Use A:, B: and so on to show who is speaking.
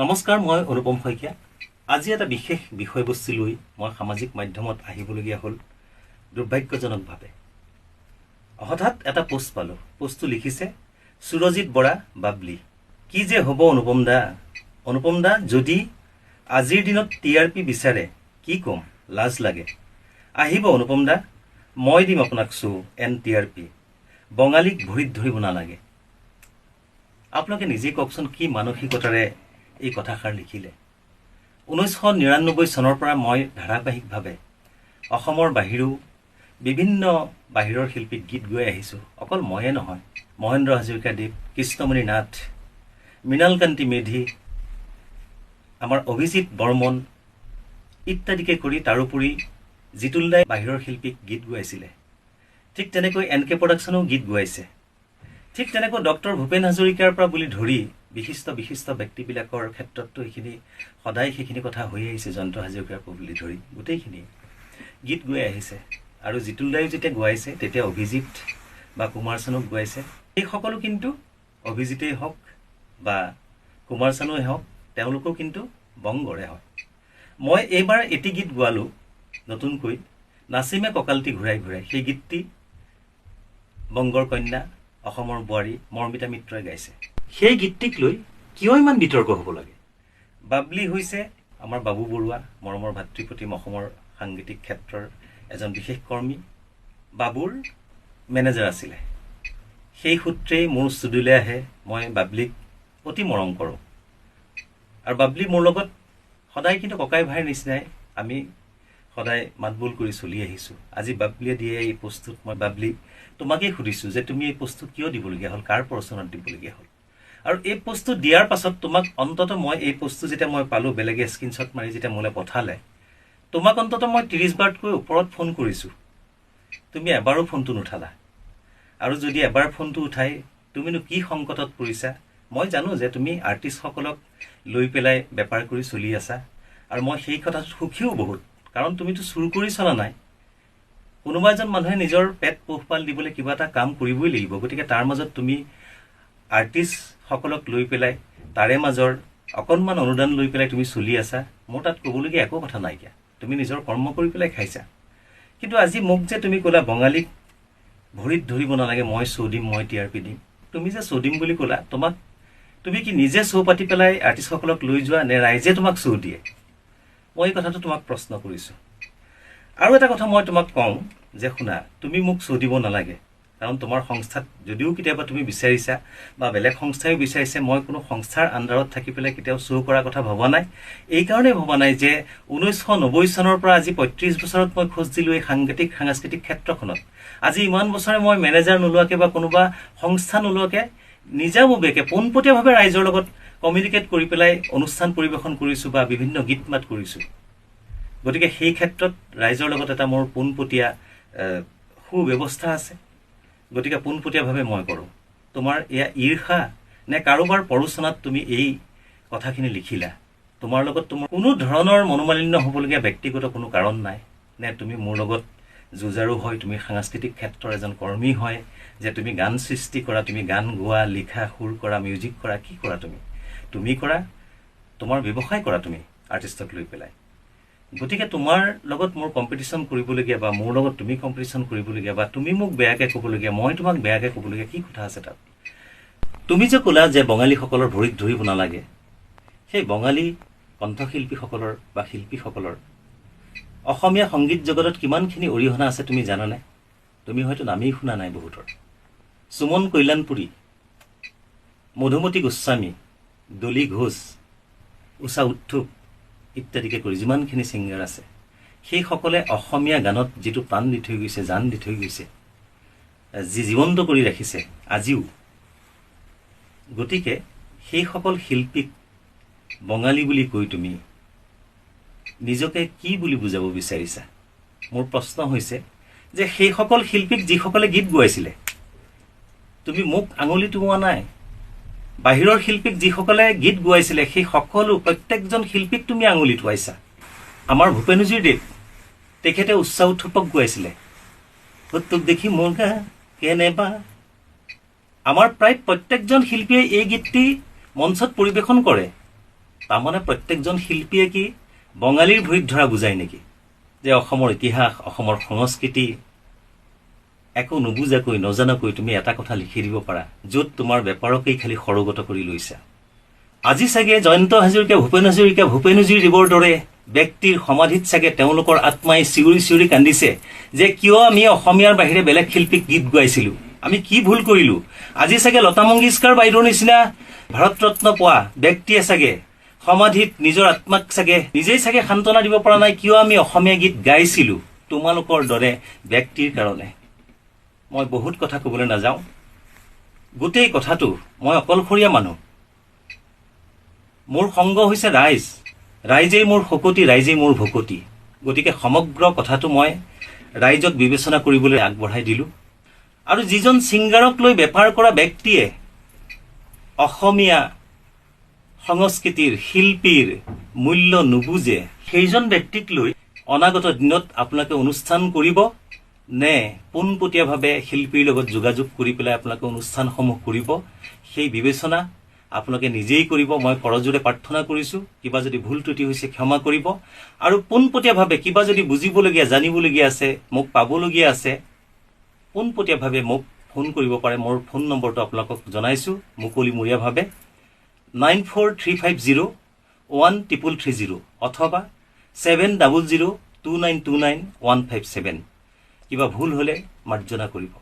A: নমস্কাৰ, মই অনুপম শইকীয়া। আজি এটা বিশেষ বিষয়বস্তু লৈ মই সামাজিক মাধ্যমত আহিবলগীয়া হ'ল দুৰ্ভাগ্যজনকভাৱে। হঠাৎ এটা পোষ্ট পালোঁ। পোষ্টটো লিখিছে সুৰজিৎ বৰা বাবলি। কি যে হ'ব অনুপম দা। অনুপম দা, যদি আজিৰ দিনত TRP বিচাৰে, কি ক'ম, লাজ লাগে। আহিব অনুপম দা, মই দিম আপোনাক TRP। বঙালীক ভৰিত ধৰিব নালাগে। আপোনালোকে নিজেই কওকচোন, কি মানসিকতাৰে এই কথাষাৰ লিখিলে। 1999 চনৰ পৰা মই ধাৰাবাহিকভাৱে অসমৰ বাহিৰেও বিভিন্ন বাহিৰৰ শিল্পীক গীত গাই আহিছোঁ। অকল ময়ে নহয়, মহেন্দ্ৰ হাজৰিকাদেৱ, কৃষ্ণমণি নাথ, মৃণালকান্তি মেধি, আমাৰ অভিজিৎ বৰ্মন ইত্যাদিকে কৰি তাৰোপৰি জিতুল দাই বাহিৰৰ শিল্পীক গীত গাইছিলে। ঠিক তেনেকৈ NK প্ৰডাকশ্যনেও গীত গাইছে। ঠিক তেনেকৈ ডক্টৰ ভূপেন হাজৰিকাৰ পৰা বুলি ধৰি বিশিষ্ট ব্যক্তিবিলাকৰ ক্ষেত্ৰততো এইখিনি সদায় সেইখিনি কথা হৈ আহিছে। জয়ন্ত হাজৰিকাৰ পৰা বুলি ধৰি গোটেইখিনি গীত গাই আহিছে। আৰু জিতুল দায়ো যেতিয়া গাইছে, তেতিয়া অভিজিৎ বা কুমাৰ চানুক গাইছে। এই সকলো কিন্তু অভিজিতেই হওক বা কুমাৰ চানুৱেই হওক, তেওঁলোকেও কিন্তু বংগৰে হয়। মই এইবাৰ এটি গীত গোৱালোঁ নতুনকৈ, নাচিমে কঁকালটি ঘূৰাই ঘূৰাই। সেই গীতটি বংগৰ কন্যা, অসমৰ বোৱাৰী মৰ্মিতা মিত্ৰই গাইছে। সেই গীতটিক লৈ কিয় ইমান বিতৰ্ক হ'ব লাগে? বাবলি হৈছে আমাৰ বাবু বৰুৱা, মৰমৰ ভাতৃপ্ৰতিম অসমৰ সাংগীতিক ক্ষেত্ৰৰ এজন বিশেষ কৰ্মী। বাবুৰ মেনেজাৰ আছিলে। সেই সূত্ৰেই মোৰ ষ্টুডিঅ'লৈ আহে। মই বাবলিক অতি মৰম কৰোঁ। আৰু বাবলি মোৰ লগত সদায় কিন্তু ককাই ভাইৰ নিচিনাই আমি সদায় মাতবোল কৰি চলি আহিছোঁ। আজি বাবলিয়ে দিয়ে এই পোষ্টটোত মই বাবলি তোমাকেই সুধিছোঁ যে তুমি এই পোষ্টটো কিয় দিবলগীয়া হ'ল, কাৰ প্ৰৰোচনাত দিবলগীয়া হ'ল। আৰু এই পোষ্টটো দিয়াৰ পাছত তোমাক অন্ততঃ মই এই পোষ্টটো যেতিয়া মই পালোঁ, বেলেগে স্ক্ৰীনশ্বট মাৰি যেতিয়া মোলৈ পঠালে, তোমাক অন্ততঃ মই 30 বাৰতকৈ ওপৰত ফোন কৰিছোঁ। তুমি এবাৰো ফোনটো নুঠালা। আৰু যদি এবাৰ ফোনটো উঠাই তুমিনো কি সংকটত পৰিছা। মই জানো যে তুমি আৰ্টিষ্টসকলক লৈ পেলাই বেপাৰ কৰি চলি আছা। আৰু মই সেই কথাত সুখীও বহুত, কাৰণ তুমিতো চুৰ কৰি চলা নাই। কোনোবা এজন মানুহে নিজৰ পেট পোহপাল দিবলৈ কিবা এটা কাম কৰিবই লাগিব। গতিকে তাৰ মাজত তুমি আৰ্টিষ্টসকলক লৈ পেলাই তাৰে মাজৰ অকণমান অনুদান লৈ পেলাই তুমি চলি আছা। মোৰ তাত ক'বলগীয়া একো কথা নাইকিয়া। তুমি নিজৰ কৰ্ম কৰি পেলাই খাইছা। কিন্তু আজি মোক যে তুমি ক'লা বঙালীক ভৰিত ধৰিব নালাগে, মই দিম, মই TRP দিম। তুমি যে দিম বুলি ক'লা, তুমি কি নিজে পাতি পেলাই আৰ্টিষ্টসকলক লৈ যোৱা, নে ৰাইজে তোমাক দিয়ে? মই এই কথাটো তোমাক প্ৰশ্ন কৰিছোঁ। আৰু এটা কথা মই তোমাক কওঁ যে শুনা, তুমি মোক দিব নালাগে। কাৰণ তোমাৰ সংস্থাত যদিও কেতিয়াবা তুমি বিচাৰিছা বা বেলেগ সংস্থাইও বিচাৰিছে, মই কোনো সংস্থাৰ আণ্ডাৰত থাকি পেলাই কেতিয়াও কৰাৰ কথা ভবা নাই। এইকাৰণেই ভবা নাই যে 1990 চনৰ পৰা আজি 35 বছৰত মই খোজ দিলোঁ এই সাংস্কৃতিক ক্ষেত্ৰখনত। আজি ইমান বছৰে মই মেনেজাৰ নোলোৱাকৈ বা কোনোবা সংস্থা নোলোৱাকৈ নিজাববীয়াকৈ পোনপটীয়াভাৱে ৰাইজৰ লগত কমিউনিকেট কৰি পেলাই অনুষ্ঠান পৰিৱেশন কৰিছোঁ বা বিভিন্ন গীত মাত কৰিছোঁ। গতিকে সেই ক্ষেত্ৰত ৰাইজৰ লগত এটা মোৰ পোনপটীয়া সুব্যৱস্থা আছে। গতিকে পোনপটীয়াভাৱে মই কৰোঁ। তোমাৰ এয়া ঈৰ্ষা নে কাৰোবাৰ প্ৰৰোচনাত তুমি এই কথাখিনি লিখিলা? তোমাৰ লগত তোমাৰ কোনো ধৰণৰ মনোমালিন্য হ'বলগীয়া ব্যক্তিগত কোনো কাৰণ নাই নে? তুমি মোৰ লগত যুঁজাৰু হয়, তুমি সাংস্কৃতিক ক্ষেত্ৰৰ এজন কৰ্মী হয়, যে তুমি গান সৃষ্টি কৰা, তুমি গান গোৱা, লিখা, সুৰ কৰা, মিউজিক কৰা, কি কৰা তুমি কৰা, তোমাৰ ব্যৱসায় কৰা তুমি আৰ্টিষ্টক লৈ পেলাই। গতিকে তোমাৰ লগত মোৰ কম্পিটিশ্যন কৰিবলগীয়া বা মোৰ লগত তুমি কম্পিটিশ্যন কৰিবলগীয়া বা তুমি মোক বেয়াকৈ ক'বলগীয়া, মই তোমাক বেয়াকৈ ক'বলগীয়া কি কথা আছে তাত? তুমি যে ক'লা যে বঙালীসকলৰ ভৰিত ধৰিব নালাগে, সেই বঙালী কণ্ঠশিল্পীসকলৰ বা শিল্পীসকলৰ অসমীয়া সংগীত জগতত কিমানখিনি অৰিহণা আছে তুমি জানানে? তুমি হয়তো নামেই শুনা নাই বহুতৰ। সুমন কল্যাণপুৰী, মধুমতী গোস্বামী, ডলি ঘোষ, উষা উত্থুপ ইত্যাদিকে কৰি যিমানখিনি ছিংগাৰ আছে, সেইসকলে অসমীয়া গানত যিটো প্ৰাণ দি থৈ গৈছে, জান দি থৈ গৈছে, যি জীৱন্ত কৰি ৰাখিছে আজিও। গতিকে সেইসকল শিল্পীক বঙালী বুলি কৈ তুমি নিজকে কি বুলি বুজাব বিচাৰিছা? মোৰ প্ৰশ্ন হৈছে যে সেইসকল শিল্পীক যিসকলে গীত গোৱাইছিলে, তুমি মোক আঙুলি টোওৱা নাই। বাহিৰৰ শিল্পীক যিসকলে গীত গোৱাইছিলে, সেই সকলো প্ৰত্যেকজন শিল্পীক তুমি আঙুলি টোৱাইছা। আমাৰ ভূপেনজীৰ দেৱ, তেখেতে উষা উত্থুপক গোৱাইছিলে, তোক দেখি মোৰ গা কেনেবা। আমাৰ প্ৰায় প্ৰত্যেকজন শিল্পীয়ে এই গীতটি মঞ্চত পৰিৱেশন কৰে। তাৰমানে প্ৰত্যেকজন শিল্পীয়ে কি বঙালীৰ ভৰিত ধৰা বুজায় নেকি যে অসমৰ ইতিহাস অসমৰ সংস্কৃতি একো নুবুজাকৈ নজনাকৈ তুমি এটা কথা লিখি দিব পাৰা য'ত তোমাৰ বেপাৰকেই খালি সৰগত কৰি লৈছা আজি চাগে জয়ন্ত হাজৰিকা ভূপেন হাজৰিকাদেৱৰ দৰে ব্যক্তিৰ সমাধিত চাগে তেওঁলোকৰ আত্মাই চিঞৰি চিঞৰি কান্দিছে যে কিয় আমি অসমীয়াৰ বাহিৰে বেলেগ শিল্পীক গীত গাইছিলো আমি কি ভুল কৰিলো আজি চাগে লতা মংগেশকাৰ বাইদেউৰ নিচিনা ভাৰত ৰত্ন পোৱা ব্যক্তিয়ে চাগে সমাধিত নিজৰ আত্মাক চাগে নিজেই চাগে সান্তনা দিব পৰা নাই কিয় আমি অসমীয়া গীত গাইছিলো তোমালোকৰ দৰে ব্যক্তিৰ কাৰণে মই বহুত কথা ক'বলৈ নাযাওঁ গোটেই কথাটো মই অকলশৰীয়া মানুহ মোৰ সংগ হৈছে ৰাইজেই মোৰ শকতি ৰাইজেই মোৰ ভকতি গতিকে সমগ্ৰ কথাটো মই ৰাইজক বিবেচনা কৰিবলৈ আগবঢ়াই দিলো আৰু যিজন ছিংগাৰক লৈ বেপাৰ কৰা ব্যক্তিয়ে অসমীয়া সংস্কৃতিৰ শিল্পীৰ মূল্য নুবুজে সেইজন ব্যক্তিক লৈ অনাগত দিনত আপোনালোকে অনুষ্ঠান কৰিব নে পোনপটীয়াভাৱে শিল্পীৰ লগত যোগাযোগ কৰি পেলাই আপোনালোকে অনুষ্ঠানসমূহ কৰিব সেই বিবেচনা আপোনালোকে নিজেই কৰিব মই কৰজোৰে প্ৰাৰ্থনা কৰিছো কিবা যদি ভুল ত্ৰুটি হৈছে ক্ষমা কৰিব আৰু পোনপটীয়াভাৱে কিবা যদি বুজিবলগীয়া জানিবলগীয়া আছে মোক পাবলগীয়া আছে পোনপটীয়াভাৱে মোক ফোন কৰিব পাৰে মোৰ ফোন নম্বৰটো আপোনালোকক জনাইছো মুকলিমূৰীয়াভাৱে 9435013330 অথবা 7002929157 কিবা ভুল হলে মাৰ্জনা কৰিব